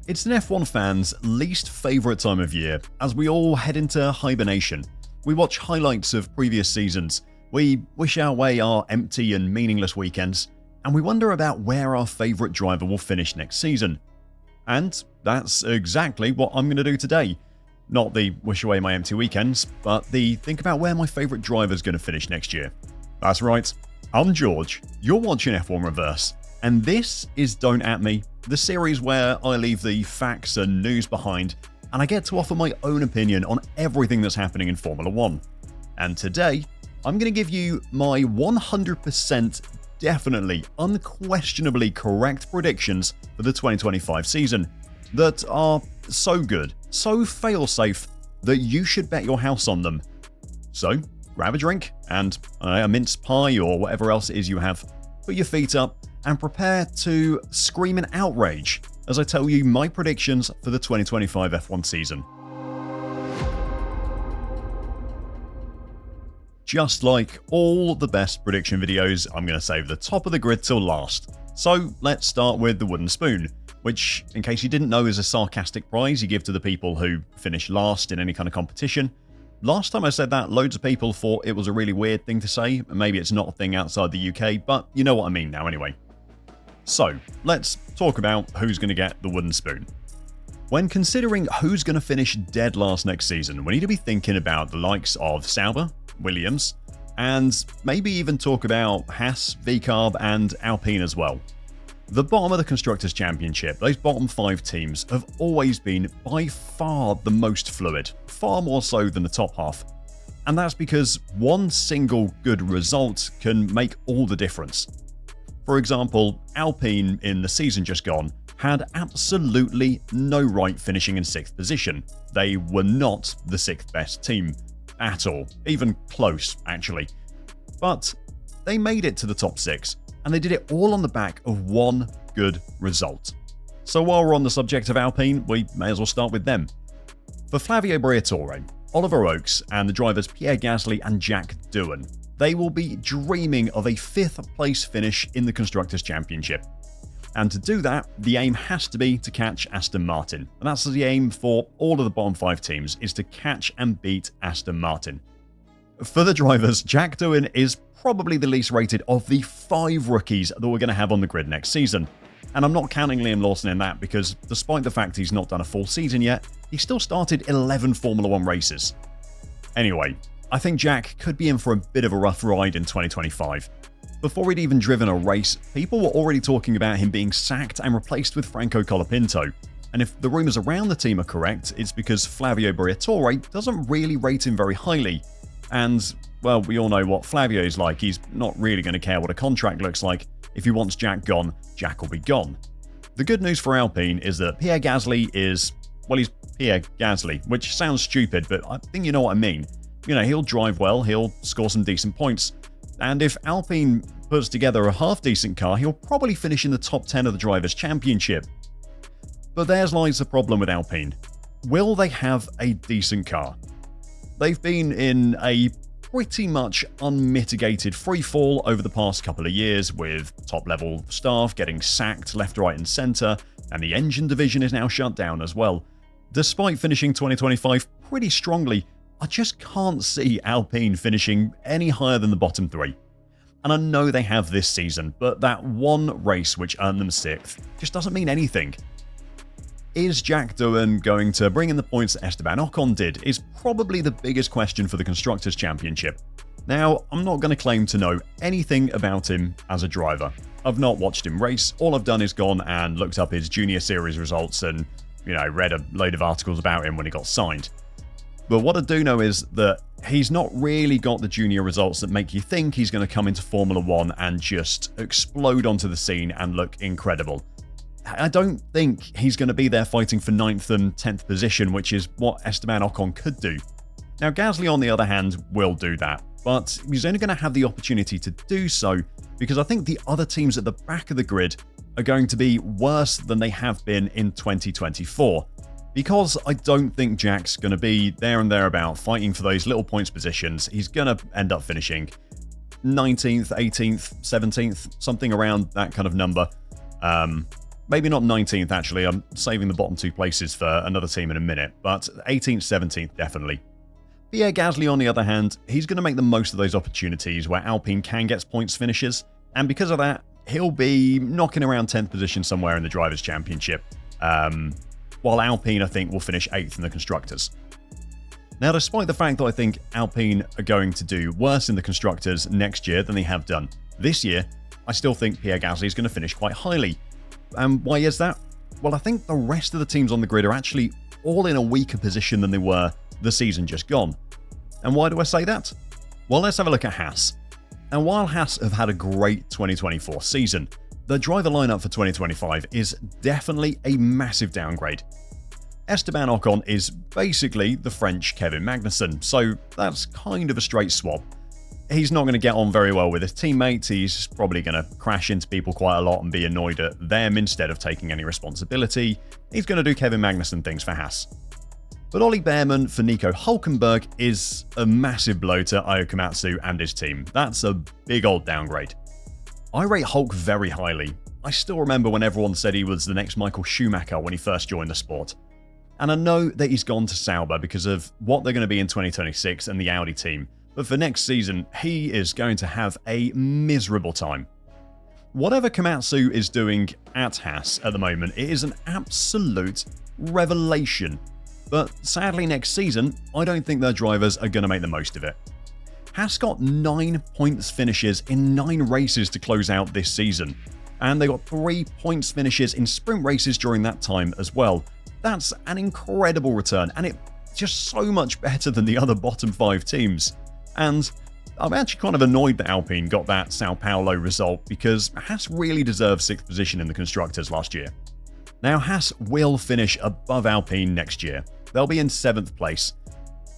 It's an F1 fan's least favourite time of year, as we all head into hibernation. We watch highlights of previous seasons, we wish away our empty and meaningless weekends, and we wonder about where our favourite driver will finish next season. And that's exactly what I'm going to do today. Not the wish away my empty weekends, but the think about where my favourite driver is going to finish next year. That's right, I'm George, you're watching F1 Reverse, and this is Don't At Me, the series where I leave the facts and news behind and I get to offer my own opinion on everything that's happening in Formula 1. And today, I'm going to give you my 100% definitely, unquestionably correct predictions for the 2025 season that are so good, so fail-safe that you should bet your house on them. So, grab a drink and a mince pie or whatever else it is you have, put your feet up and prepare to scream in outrage as I tell you my predictions for the 2025 F1 season. Just like all the best prediction videos, I'm going to save the top of the grid till last. So let's start with the wooden spoon, which, in case you didn't know, is a sarcastic prize you give to the people who finish last in any kind of competition. Last time I said that, loads of people thought it was a really weird thing to say. Maybe it's not a thing outside the UK, but you know what I mean now anyway. So, let's talk about who's going to get the wooden spoon. When considering who's going to finish dead last next season, we need to be thinking about the likes of Sauber, Williams, and maybe even talk about Haas, V-CARB and Alpine as well. The bottom of the Constructors' Championship, those bottom 5 teams, have always been by far the most fluid, far more so than the top half. And that's because one single good result can make all the difference. For example, Alpine in the season just gone had absolutely no right finishing in 6th position. They were not the 6th best team at all, even close actually. But they made it to the top 6, and they did it all on the back of one good result. So while we're on the subject of Alpine, we may as well start with them. For Flavio Briatore, Oliver Oakes and the drivers Pierre Gasly and Jack Doohan, they will be dreaming of a 5th place finish in the Constructors' Championship. And to do that, the aim has to be to catch Aston Martin. And that's the aim for all of the bottom 5 teams, is to catch and beat Aston Martin. For the drivers, Jack Doohan is probably the least rated of the 5 rookies that we're going to have on the grid next season. And I'm not counting Liam Lawson in that because despite the fact he's not done a full season yet, he still started 11 Formula 1 races. Anyway, I think Jack could be in for a bit of a rough ride in 2025. Before he'd even driven a race, people were already talking about him being sacked and replaced with Franco Colapinto. And if the rumours around the team are correct, it's because Flavio Briatore doesn't really rate him very highly. And, well, we all know what Flavio's like. He's not really going to care what a contract looks like. If he wants Jack gone, Jack will be gone. The good news for Alpine is that Pierre Gasly is, well, he's Pierre Gasly, which sounds stupid, but I think you know what I mean. You know, he'll drive well, he'll score some decent points. And if Alpine puts together a half-decent car, he'll probably finish in the top 10 of the Drivers' Championship. But there's lies the problem with Alpine. Will they have a decent car? They've been in a pretty much unmitigated freefall over the past couple of years, with top-level staff getting sacked left, right and centre, and the engine division is now shut down as well. Despite finishing 2025 pretty strongly, I just can't see Alpine finishing any higher than the bottom 3. And I know they have this season, but that one race which earned them 6th just doesn't mean anything. Is Jack Doohan going to bring in the points that Esteban Ocon did is probably the biggest question for the Constructors' Championship. Now, I'm not going to claim to know anything about him as a driver. I've not watched him race, all I've done is gone and looked up his junior series results and, read a load of articles about him when he got signed. But what I do know is that he's not really got the junior results that make you think he's going to come into Formula 1 and just explode onto the scene and look incredible. I don't think he's going to be there fighting for 9th and 10th position, which is what Esteban Ocon could do. Now, Gasly, on the other hand, will do that, but he's only going to have the opportunity to do so because I think the other teams at the back of the grid are going to be worse than they have been in 2024. Because I don't think Jack's going to be there and thereabout fighting for those little points positions, he's going to end up finishing 19th, 18th, 17th, something around that kind of number. Maybe not 19th, actually. I'm saving the bottom 2 places for another team in a minute, but 18th, 17th, definitely. Pierre Gasly, on the other hand, he's going to make the most of those opportunities where Alpine can get points finishes, and because of that, he'll be knocking around 10th position somewhere in the Drivers' Championship, while Alpine, I think, will finish 8th in the Constructors. Now, despite the fact that I think Alpine are going to do worse in the Constructors next year than they have done this year, I still think Pierre Gasly is going to finish quite highly. And why is that? Well, I think the rest of the teams on the grid are actually all in a weaker position than they were the season just gone. And why do I say that? Well, let's have a look at Haas. And while Haas have had a great 2024 season, the driver lineup for 2025 is definitely a massive downgrade. Esteban Ocon is basically the French Kevin Magnussen, so that's kind of a straight swap. He's not going to get on very well with his teammates, he's probably going to crash into people quite a lot and be annoyed at them instead of taking any responsibility. He's going to do Kevin Magnussen things for Haas. But Ollie Behrman for Nico Hülkenberg is a massive blow to Ayao Komatsu and his team. That's a big old downgrade. I rate Hulk very highly. I still remember when everyone said he was the next Michael Schumacher when he first joined the sport. And I know that he's gone to Sauber because of what they're going to be in 2026 and the Audi team, but for next season, he is going to have a miserable time. Whatever Komatsu is doing at Haas at the moment, it is an absolute revelation. But sadly next season, I don't think their drivers are going to make the most of it. Haas got 9 points finishes in 9 races to close out this season, and they got 3 points finishes in sprint races during that time as well. That's an incredible return, and it's just so much better than the other bottom 5 teams. And I'm actually kind of annoyed that Alpine got that Sao Paulo result because Haas really deserved 6th position in the Constructors last year. Now, Haas will finish above Alpine next year. They'll be in 7th place.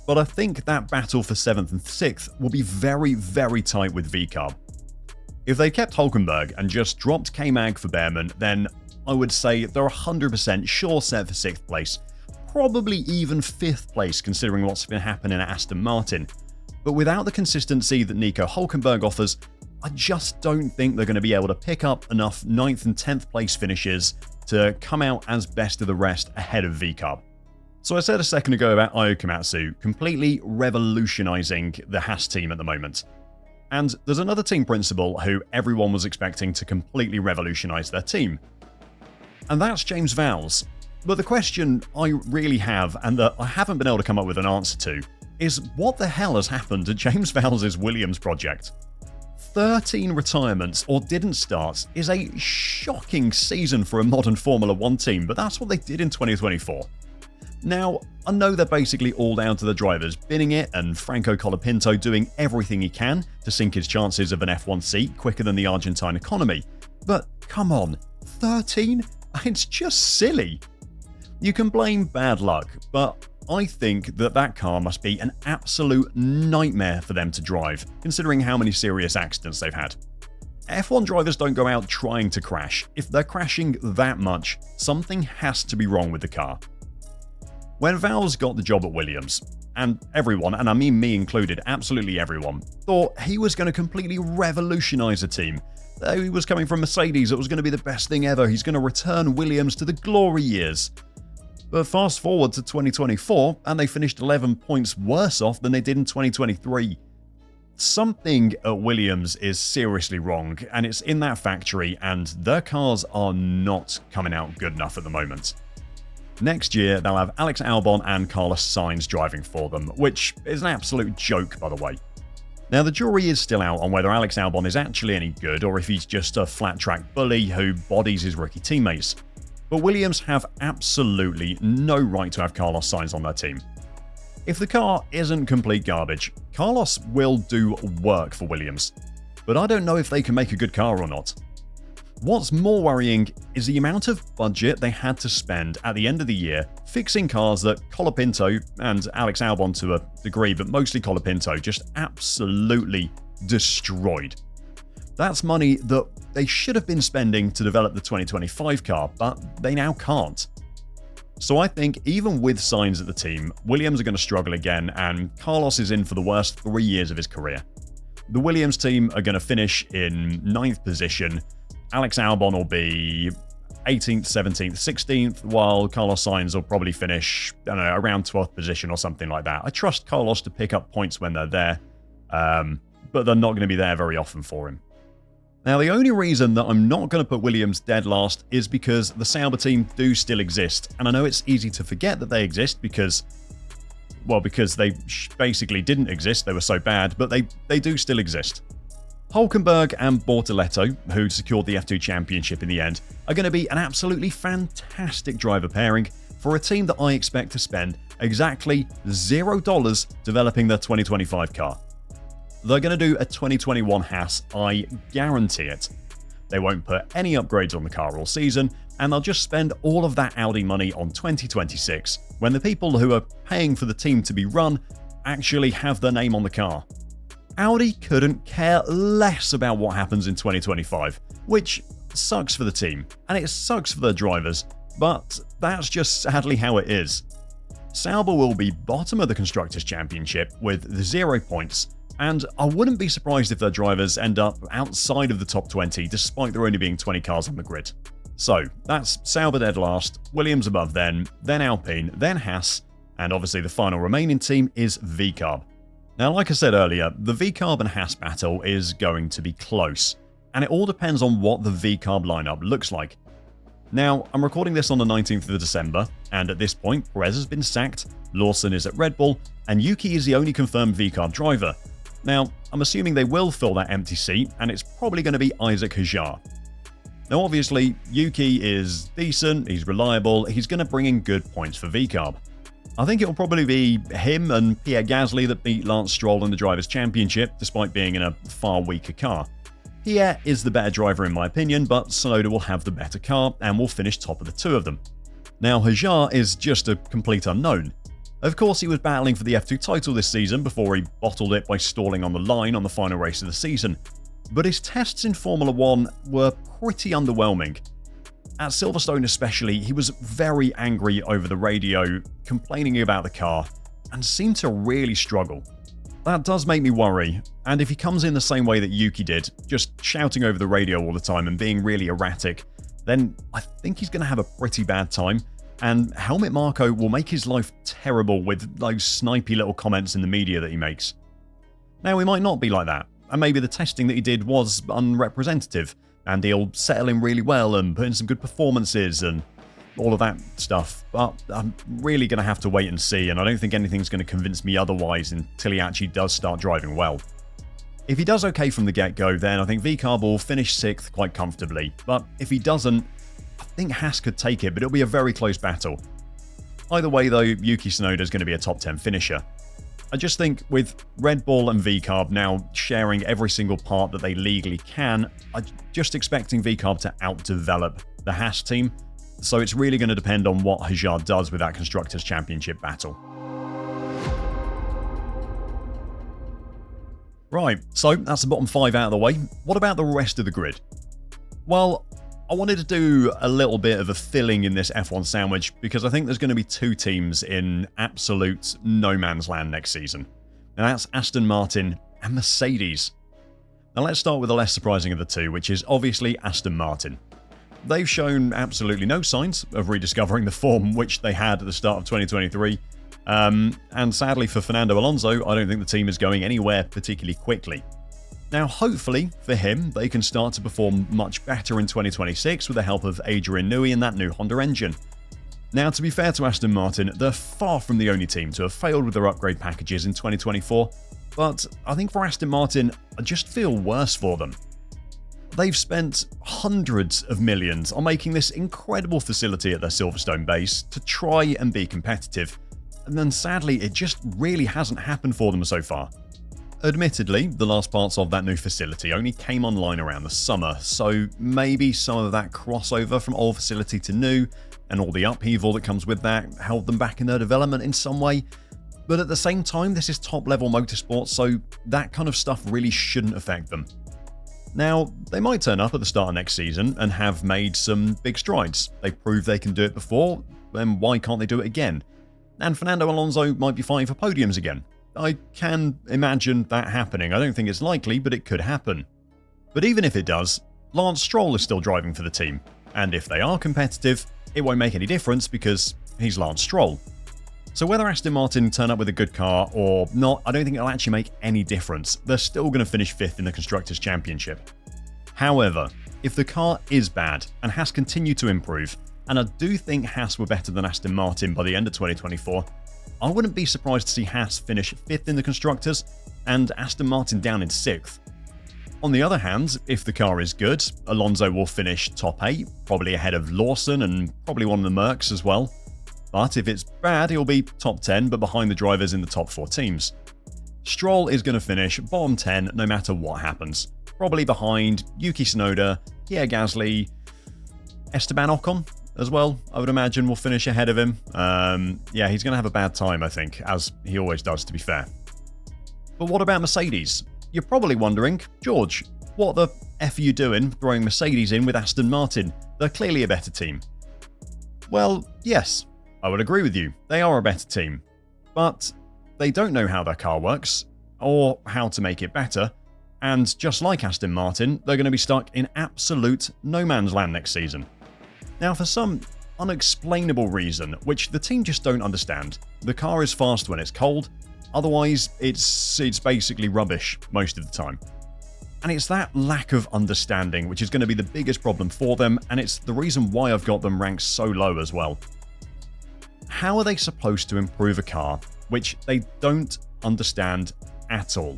But I think that battle for 7th and 6th will be very, very tight with V-CARB. If they kept Hülkenberg and just dropped K-Mag for Behrman, then I would say they're 100% sure set for 6th place. Probably even 5th place considering what's been happening at Aston Martin. But without the consistency that Nico Hülkenberg offers, I just don't think they're going to be able to pick up enough 9th and 10th place finishes to come out as best of the rest ahead of V-CARB. So I said a second ago about Ayao Komatsu completely revolutionizing the Haas team at the moment. And there's another team principal who everyone was expecting to completely revolutionize their team. And that's James Vowles. But the question I really have, and that I haven't been able to come up with an answer to, is what the hell has happened to James Vowles' Williams project? 13 retirements or didn't start is a shocking season for a modern Formula 1 team, but that's what they did in 2024. Now, I know they're basically all down to the drivers binning it and Franco Colapinto doing everything he can to sink his chances of an F1 seat quicker than the Argentine economy. But come on, 13? It's just silly. You can blame bad luck, but I think that car must be an absolute nightmare for them to drive, considering how many serious accidents they've had. F1 drivers don't go out trying to crash. If they're crashing that much, something has to be wrong with the car. When Vowles got the job at Williams, and everyone, and I mean me included, absolutely everyone, thought he was going to completely revolutionize the team. He was coming from Mercedes, it was going to be the best thing ever, he's going to return Williams to the glory years. But fast forward to 2024, and they finished 11 points worse off than they did in 2023. Something at Williams is seriously wrong, and it's in that factory, and their cars are not coming out good enough at the moment. Next year, they'll have Alex Albon and Carlos Sainz driving for them, which is an absolute joke, by the way. Now, the jury is still out on whether Alex Albon is actually any good or if he's just a flat-track bully who bodies his rookie teammates. But Williams have absolutely no right to have Carlos Sainz on their team. If the car isn't complete garbage, Carlos will do work for Williams, but I don't know if they can make a good car or not. What's more worrying is the amount of budget they had to spend at the end of the year fixing cars that Colapinto and Alex Albon to a degree, but mostly Colapinto, just absolutely destroyed. That's money that they should have been spending to develop the 2025 car, but they now can't. So I think even with Sainz at the team, Williams are going to struggle again, and Carlos is in for the worst 3 years of his career. The Williams team are going to finish in 9th position. Alex Albon will be 18th, 17th, 16th, while Carlos Sainz will probably finish, I don't know, around 12th position or something like that. I trust Carlos to pick up points when they're there, but they're not going to be there very often for him. Now, the only reason that I'm not going to put Williams dead last is because the Sauber team do still exist. And I know it's easy to forget that they exist because they basically didn't exist. They were so bad, but they do still exist. Hülkenberg and Bortoleto, who secured the F2 championship in the end, are going to be an absolutely fantastic driver pairing for a team that I expect to spend exactly $0 developing their 2025 car. They're going to do a 2021 Haas, I guarantee it. They won't put any upgrades on the car all season, and they'll just spend all of that Audi money on 2026, when the people who are paying for the team to be run actually have their name on the car. Audi couldn't care less about what happens in 2025, which sucks for the team, and it sucks for their drivers, but that's just sadly how it is. Sauber will be bottom of the Constructors' Championship with 0 points, and I wouldn't be surprised if their drivers end up outside of the top 20 despite there only being 20 cars on the grid. So that's Sauber dead last, Williams above then Alpine, then Haas, and obviously the final remaining team is V-CARB. Now, like I said earlier, the V-CARB and Haas battle is going to be close, and it all depends on what the V-CARB lineup looks like. Now, I'm recording this on the 19th of December, and at this point, Perez has been sacked, Lawson is at Red Bull, and Yuki is the only confirmed V-CARB driver. Now, I'm assuming they will fill that empty seat, and it's probably going to be Isaac Hajar. Now, obviously, Yuki is decent, he's reliable, he's going to bring in good points for V-CARB. I think it'll probably be him and Pierre Gasly that beat Lance Stroll in the Drivers' Championship, despite being in a far weaker car. Pierre is the better driver in my opinion, but Tsunoda will have the better car and will finish top of the two of them. Now, Hajar is just a complete unknown. Of course, he was battling for the F2 title this season before he bottled it by stalling on the line on the final race of the season, but his tests in Formula 1 were pretty underwhelming. At Silverstone especially, he was very angry over the radio, complaining about the car, and seemed to really struggle. That does make me worry, and if he comes in the same way that Yuki did, just shouting over the radio all the time and being really erratic, then I think he's going to have a pretty bad time, and Helmut Marko will make his life terrible with those snipey little comments in the media that he makes. Now, he might not be like that, and maybe the testing that he did was unrepresentative, and he'll settle in really well and put in some good performances and all of that stuff, but I'm really going to have to wait and see, and I don't think anything's going to convince me otherwise until he actually does start driving well. If he does okay from the get-go, then I think V-CARB will finish 6th quite comfortably, but if he doesn't, I think Haas could take it, but it'll be a very close battle. Either way though, Yuki Tsunoda is going to be a top 10 finisher. I just think with Red Bull and V-CARB now sharing every single part that they legally can, I'm just expecting V-CARB to outdevelop the Haas team, so it's really going to depend on what Hajar does with that Constructors' Championship battle. Right, so that's the bottom 5 out of the way. What about the rest of the grid? Well, I wanted to do a little bit of a filling in this F1 sandwich because I think there's going to be 2 teams in absolute no man's land next season. And that's Aston Martin and Mercedes. Now let's start with the less surprising of the two, which is obviously Aston Martin. They've shown absolutely no signs of rediscovering the form which they had at the start of 2023. And sadly for Fernando Alonso, I don't think the team is going anywhere particularly quickly. Now, hopefully for him, they can start to perform much better in 2026 with the help of Adrian Newey and that new Honda engine. Now, to be fair to Aston Martin, they're far from the only team to have failed with their upgrade packages in 2024, but I think for Aston Martin, I just feel worse for them. They've spent hundreds of millions on making this incredible facility at their Silverstone base to try and be competitive, and then sadly, it just really hasn't happened for them so far. Admittedly, the last parts of that new facility only came online around the summer, so maybe some of that crossover from old facility to new and all the upheaval that comes with that held them back in their development in some way. But at the same time, this is top-level motorsport, so that kind of stuff really shouldn't affect them. Now, they might turn up at the start of next season and have made some big strides. They proved they can do it before, then why can't they do it again? And Fernando Alonso might be fighting for podiums again. I can imagine that happening. I don't think it's likely, but it could happen. But even if it does, Lance Stroll is still driving for the team. And if they are competitive, it won't make any difference because he's Lance Stroll. So whether Aston Martin turn up with a good car or not, I don't think it'll actually make any difference. They're still going to finish 5th in the Constructors' Championship. However, if the car is bad and Haas continue to improve, and I do think Haas were better than Aston Martin by the end of 2024, I wouldn't be surprised to see Haas finish 5th in the Constructors and Aston Martin down in 6th. On the other hand, if the car is good, Alonso will finish top 8, probably ahead of Lawson and probably one of the Mercs as well. But if it's bad, he'll be top 10 but behind the drivers in the top 4 teams. Stroll is going to finish bottom 10 no matter what happens. Probably behind Yuki Tsunoda, Pierre Gasly, Esteban Ocon as well, I would imagine will finish ahead of him. Yeah, he's going to have a bad time, I think, as he always does, to be fair. But what about Mercedes? You're probably wondering, George, what the F are you doing throwing Mercedes in with Aston Martin? They're clearly a better team. Well, yes, I would agree with you. They are a better team. But they don't know how their car works or how to make it better. And just like Aston Martin, they're going to be stuck in absolute no man's land next season. Now, for some unexplainable reason, which the team just don't understand, the car is fast when it's cold. Otherwise, it's basically rubbish most of the time. And it's that lack of understanding which is going to be the biggest problem for them, and it's the reason why I've got them ranked so low as well. How are they supposed to improve a car which they don't understand at all?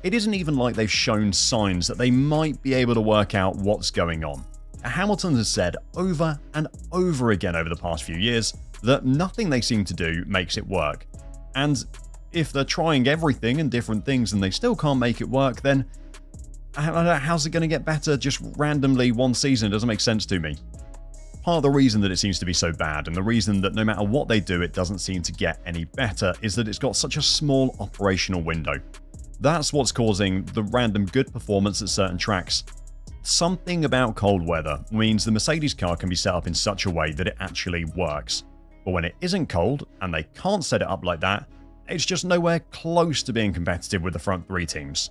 It isn't even like they've shown signs that they might be able to work out what's going on. Hamilton has said over and over again over the past few years that nothing they seem to do makes it work. And if they're trying everything and different things and they still can't make it work, then how's it going to get better just randomly one season? It doesn't make sense to me. Part of the reason that it seems to be so bad, and the reason that no matter what they do it doesn't seem to get any better, is that it's got such a small operational window. That's what's causing the random good performance at certain tracks. Something about cold weather means the Mercedes car can be set up in such a way that it actually works. But when it isn't cold, and they can't set it up like that, it's just nowhere close to being competitive with the front 3 teams.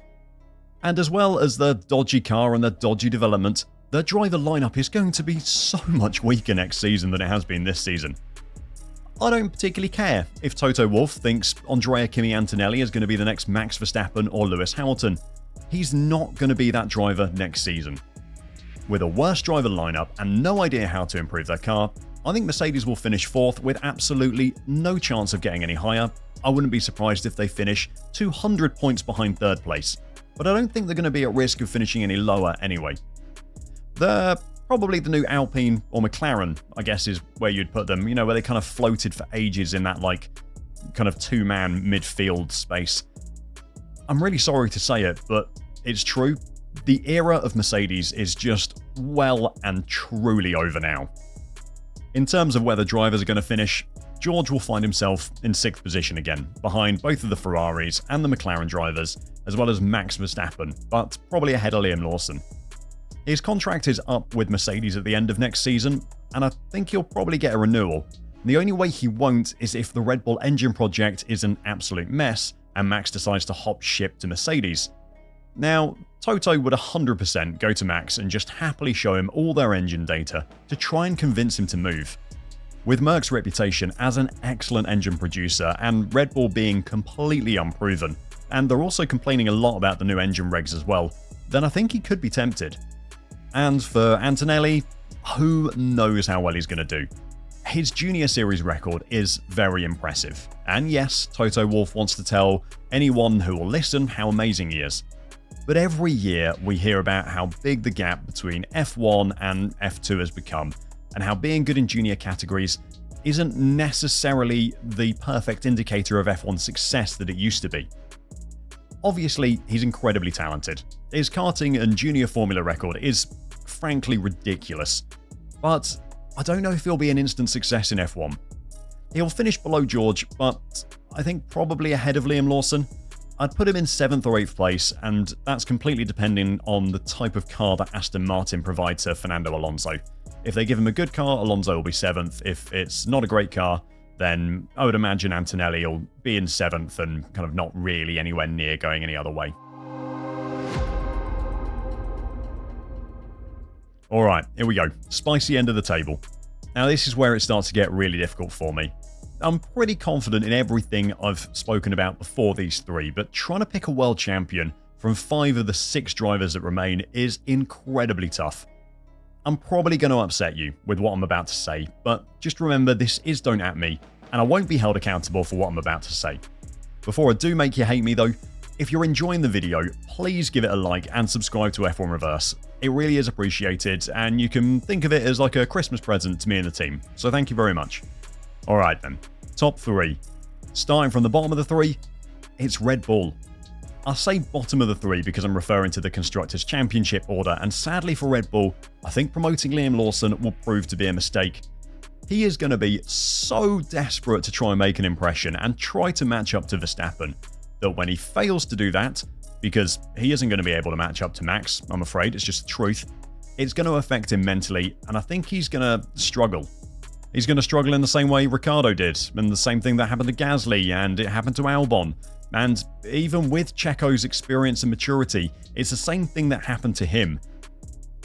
And as well as the dodgy car and the dodgy development, their driver lineup is going to be so much weaker next season than it has been this season. I don't particularly care if Toto Wolff thinks Andrea Kimi Antonelli is going to be the next Max Verstappen or Lewis Hamilton. He's not going to be that driver next season. With a worse driver lineup and no idea how to improve their car, I think Mercedes will finish 4th with absolutely no chance of getting any higher. I wouldn't be surprised if they finish 200 points behind 3rd place, but I don't think they're going to be at risk of finishing any lower anyway. They're probably the new Alpine or McLaren, I guess is where you'd put them, where they kind of floated for ages in that kind of 2-man midfield space. I'm really sorry to say it, but it's true. The era of Mercedes is just well and truly over now. In terms of where the drivers are going to finish, George will find himself in 6th position again, behind both of the Ferraris and the McLaren drivers, as well as Max Verstappen, but probably ahead of Liam Lawson. His contract is up with Mercedes at the end of next season, and I think he'll probably get a renewal. The only way he won't is if the Red Bull engine project is an absolute mess and Max decides to hop ship to Mercedes. Now, Toto would 100% go to Max and just happily show him all their engine data to try and convince him to move. With Merck's reputation as an excellent engine producer and Red Bull being completely unproven, and they're also complaining a lot about the new engine regs as well, then I think he could be tempted. And for Antonelli, who knows how well he's going to do. His Junior Series record is very impressive. And yes, Toto Wolff wants to tell anyone who will listen how amazing he is. But every year we hear about how big the gap between F1 and F2 has become, and how being good in junior categories isn't necessarily the perfect indicator of F1 success that it used to be. Obviously, he's incredibly talented. His karting and junior formula record is frankly ridiculous, but I don't know if he'll be an instant success in F1. He'll finish below George, but I think probably ahead of Liam Lawson. I'd put him in 7th or 8th place, and that's completely depending on the type of car that Aston Martin provide to Fernando Alonso. If they give him a good car, Alonso will be 7th. If it's not a great car, then I would imagine Antonelli will be in 7th and kind of not really anywhere near going any other way. Alright, here we go. Spicy end of the table. Now this is where it starts to get really difficult for me. I'm pretty confident in everything I've spoken about before these three, but trying to pick a world champion from 5 of the 6 drivers that remain is incredibly tough. I'm probably going to upset you with what I'm about to say, but just remember this is Don't At Me, and I won't be held accountable for what I'm about to say. Before I do make you hate me though, if you're enjoying the video, please give it a like and subscribe to F1 Reverse. It really is appreciated, and you can think of it as like a Christmas present to me and the team, so thank you very much. Alright then, top 3. Starting from the bottom of the 3, it's Red Bull. I say bottom of the 3 because I'm referring to the Constructors' Championship order, and sadly for Red Bull, I think promoting Liam Lawson will prove to be a mistake. He is going to be so desperate to try and make an impression and try to match up to Verstappen, that when he fails to do that, because he isn't going to be able to match up to Max, I'm afraid, it's just the truth, it's going to affect him mentally, and I think he's going to struggle. He's going to struggle in the same way Ricciardo did, and the same thing that happened to Gasly, and it happened to Albon. And even with Checo's experience and maturity, it's the same thing that happened to him.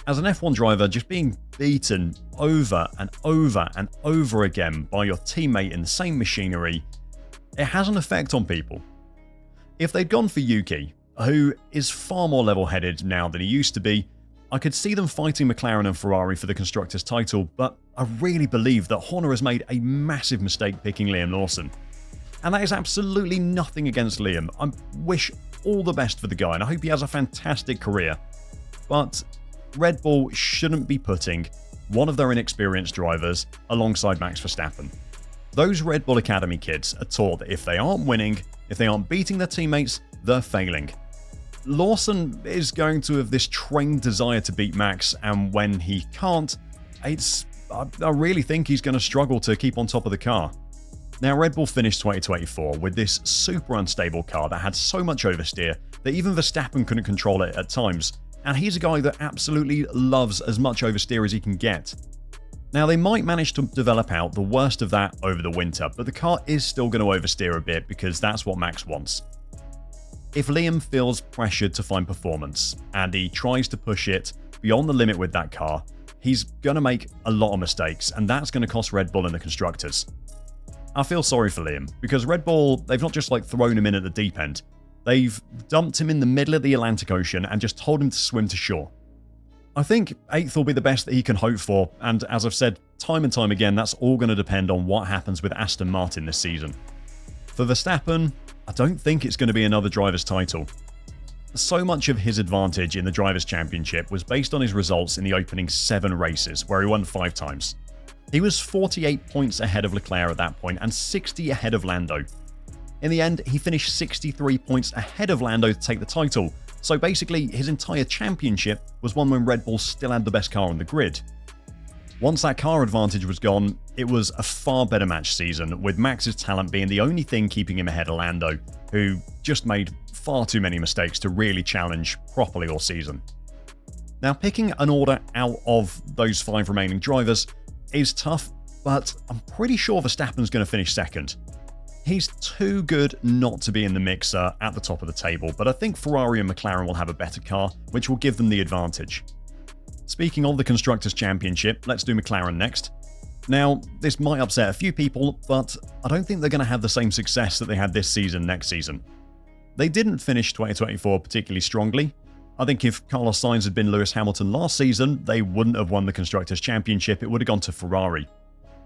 As an F1 driver, just being beaten over and over and over again by your teammate in the same machinery, it has an effect on people. If they'd gone for Yuki, who is far more level-headed now than he used to be, I could see them fighting McLaren and Ferrari for the Constructors' title, but I really believe that Horner has made a massive mistake picking Liam Lawson. And that is absolutely nothing against Liam. I wish all the best for the guy, and I hope he has a fantastic career. But Red Bull shouldn't be putting one of their inexperienced drivers alongside Max Verstappen. Those Red Bull Academy kids are taught that if they aren't winning, if they aren't beating their teammates, they're failing. Lawson is going to have this trained desire to beat Max, and when he can't, I really think he's going to struggle to keep on top of the car. Now, Red Bull finished 2024 with this super unstable car that had so much oversteer that even Verstappen couldn't control it at times, and he's a guy that absolutely loves as much oversteer as he can get. Now, they might manage to develop out the worst of that over the winter, but the car is still going to oversteer a bit because that's what Max wants. If Liam feels pressured to find performance, and he tries to push it beyond the limit with that car, he's going to make a lot of mistakes, and that's going to cost Red Bull and the Constructors. I feel sorry for Liam, because Red Bull, they've not just thrown him in at the deep end. They've dumped him in the middle of the Atlantic Ocean and just told him to swim to shore. I think 8th will be the best that he can hope for, and as I've said time and time again, that's all going to depend on what happens with Aston Martin this season. For Verstappen, I don't think it's going to be another driver's title. So much of his advantage in the Drivers' Championship was based on his results in the opening 7 races, where he won 5 times. He was 48 points ahead of Leclerc at that point and 60 ahead of Lando. In the end, he finished 63 points ahead of Lando to take the title, so basically his entire championship was one when Red Bull still had the best car on the grid. Once that car advantage was gone, it was a far better match season, with Max's talent being the only thing keeping him ahead of Lando, who just made far too many mistakes to really challenge properly all season. Now, picking an order out of those 5 remaining drivers is tough, but I'm pretty sure Verstappen's going to finish second. He's too good not to be in the mixer at the top of the table, but I think Ferrari and McLaren will have a better car, which will give them the advantage. Speaking of the Constructors' Championship, let's do McLaren next. Now, this might upset a few people, but I don't think they're going to have the same success that they had this season next season. They didn't finish 2024 particularly strongly. I think if Carlos Sainz had been Lewis Hamilton last season, they wouldn't have won the Constructors' Championship, it would have gone to Ferrari.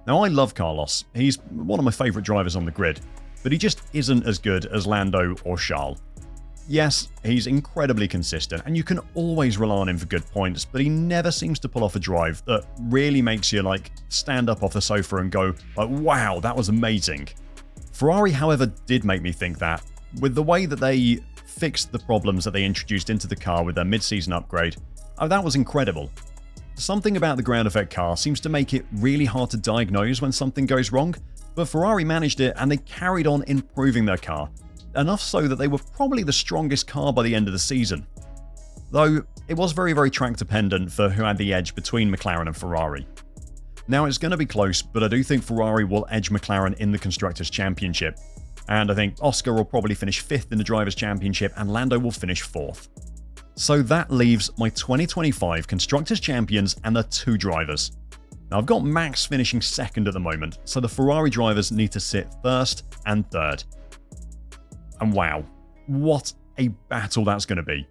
Now, I love Carlos, he's one of my favourite drivers on the grid, but he just isn't as good as Lando or Charles. Yes, he's incredibly consistent, and you can always rely on him for good points, but he never seems to pull off a drive that really makes you stand up off the sofa and go wow, that was amazing. Ferrari, however, did make me think that, with the way that they fixed the problems that they introduced into the car with their mid-season upgrade. That was incredible. Something about the ground effect car seems to make it really hard to diagnose when something goes wrong, but Ferrari managed it and they carried on improving their car, enough so that they were probably the strongest car by the end of the season. Though it was very, very track dependent for who had the edge between McLaren and Ferrari. Now it's going to be close, but I do think Ferrari will edge McLaren in the Constructors' Championship. And I think Oscar will probably finish 5th in the Drivers' Championship and Lando will finish 4th. So that leaves my 2025 Constructors' Champions and the 2 drivers. Now I've got Max finishing second at the moment, so the Ferrari drivers need to sit first and third. And wow, what a battle that's going to be.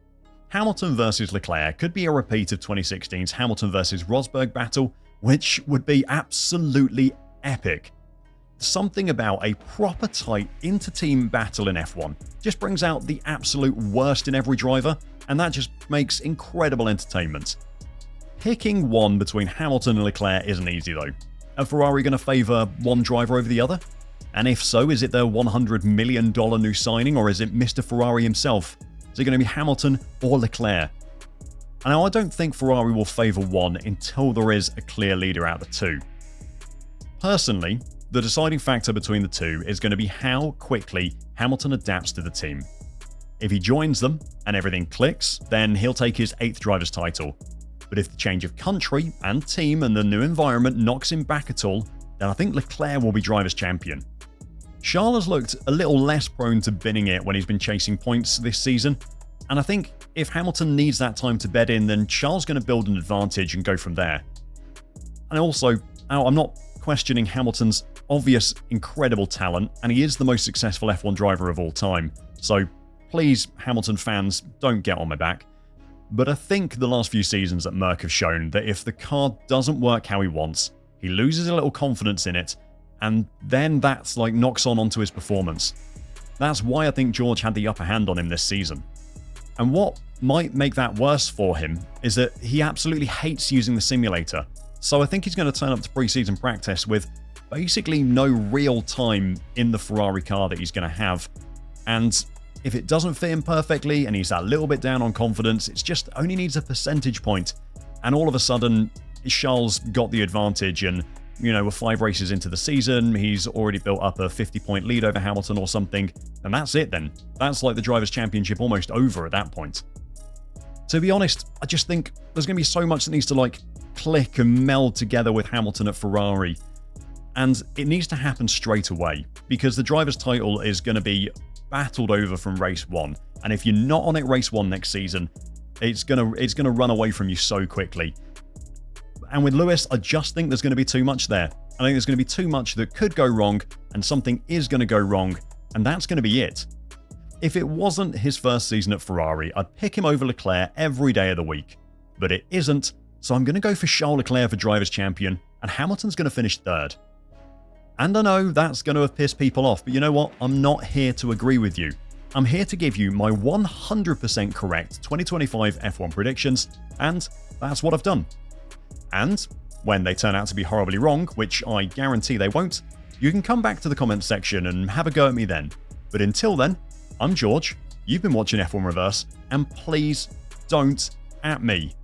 Hamilton versus Leclerc could be a repeat of 2016's Hamilton versus Rosberg battle, which would be absolutely epic. Something about a proper tight inter-team battle in F1 just brings out the absolute worst in every driver, and that just makes incredible entertainment. Picking one between Hamilton and Leclerc isn't easy though. Are Ferrari going to favour one driver over the other? And if so, is it their $100 million new signing, or is it Mr. Ferrari himself? Is it going to be Hamilton or Leclerc? Now, I don't think Ferrari will favour one until there is a clear leader out of the two. Personally, the deciding factor between the two is going to be how quickly Hamilton adapts to the team. If he joins them and everything clicks, then he'll take his 8th driver's title. But if the change of country and team and the new environment knocks him back at all, then I think Leclerc will be driver's champion. Charles has looked a little less prone to binning it when he's been chasing points this season, and I think if Hamilton needs that time to bed in, then Charles is going to build an advantage and go from there. And also, I'm not questioning Hamilton's obvious incredible talent, and he is the most successful F1 driver of all time, so please, Hamilton fans, don't get on my back. But I think the last few seasons at Merc have shown that if the car doesn't work how he wants, he loses a little confidence in it, and then that's knocks onto his performance. That's why I think George had the upper hand on him this season. And what might make that worse for him is that he absolutely hates using the simulator, so I think he's going to turn up to pre-season practice with basically no real time in the Ferrari car that he's going to have, and if it doesn't fit him perfectly and he's that little bit down on confidence, it just only needs a percentage point, and all of a sudden Charles got the advantage, and we're 5 races into the season, he's already built up a 50-point lead over Hamilton or something, and that's it then. That's like the Drivers' Championship almost over at that point. To be honest, I just think there's going to be so much that needs to click and meld together with Hamilton at Ferrari, and it needs to happen straight away, because the driver's title is going to be battled over from race 1, and if you're not on it race 1 next season, it's gonna run away from you so quickly. And with Lewis, I just think there's going to be too much there. I think there's going to be too much that could go wrong, and something is going to go wrong, and that's going to be it. If it wasn't his first season at Ferrari, I'd pick him over Leclerc every day of the week. But it isn't, so I'm going to go for Charles Leclerc for Drivers' Champion, and Hamilton's going to finish 3rd. And I know that's going to have pissed people off, but you know what? I'm not here to agree with you. I'm here to give you my 100% correct 2025 F1 predictions, and that's what I've done. And when they turn out to be horribly wrong, which I guarantee they won't, you can come back to the comments section and have a go at me then. But until then, I'm George, you've been watching F1 Reverse, and please don't at me.